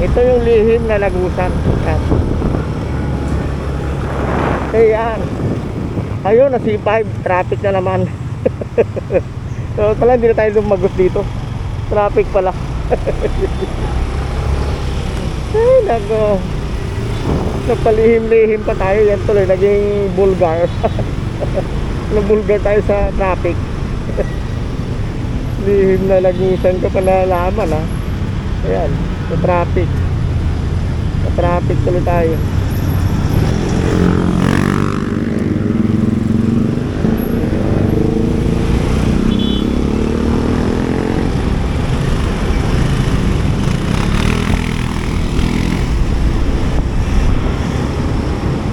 Ito yung lihim na lagusan. Yan. Ayan. Ayun, na C5. Traffic na naman. So pala hindi na tayo lumagot dito. Traffic pala. Ay nako, napalihim-lihim pa tayo. Yan tuloy naging bulgar. Nabulgar tayo sa traffic. Lihim na lagusan ka pa nalaman ha. Ayan, sa traffic. Sa traffic tuloy tayo.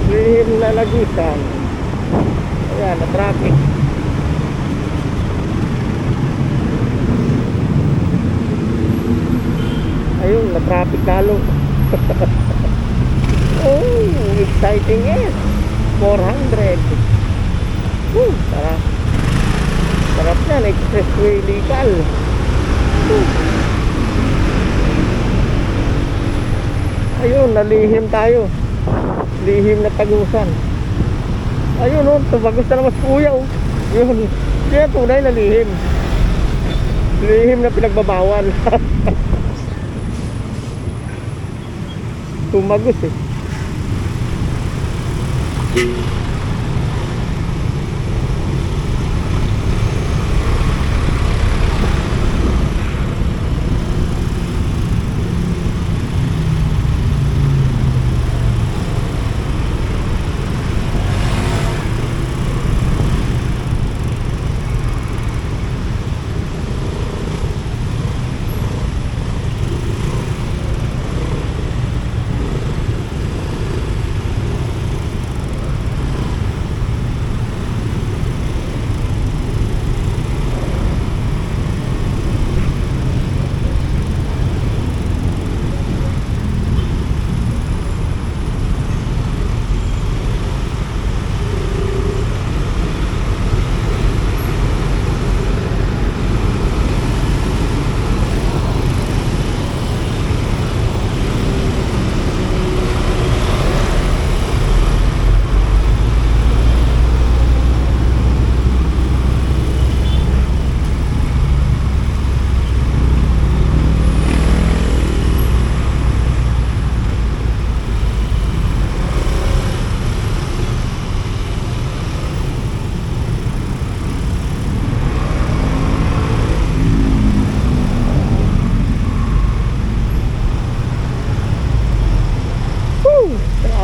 Lihim na lagusan. Ayan, na traffic. Ayun, na traffic lalo. Oh, exciting eh. 400. Sarap. Sarap yan, expressway legal. Ayun, nalihim tayo. Lihim na tagusan. Ayun oh, tumagos na naman si kuya oh. Yun, kaya tunay na lihim. Lihim na pinagbabawal. Tumagos eh.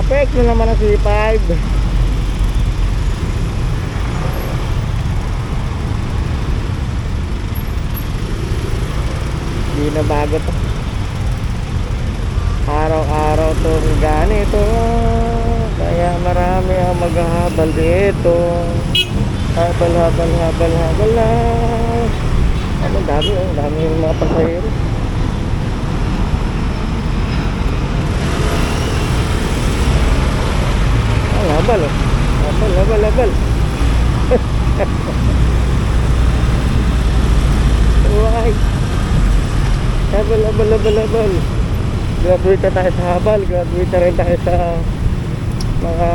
Traffic na naman ang C5. Hindi na bago to. Araw-araw itong ganito. Kaya marami ang maghahabal dito. Habal na. Ano, dami yung mga pasahero. Habal oh. Habal. Uy. Habal. Graduate na tayo sa habal. Graduate na rin tayo sa mga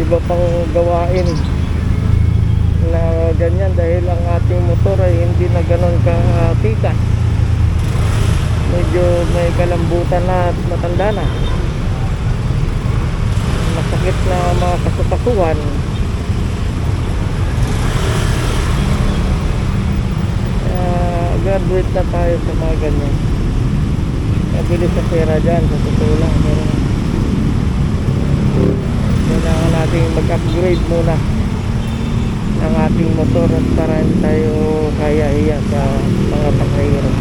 iba pang gawain na ganyan dahil ang ating motor ay hindi na ganon ka-tikas. Medyo may kalambutan na at matanda na. Masakit na mga kasupasuan. Graduate na tayo sa mga ganyan. Nabilis sa pera dyan sa totoo lang, pero kailangan natin mag-upgrade muna ng ating motor at para tayo kaya iya sa mga pasahero.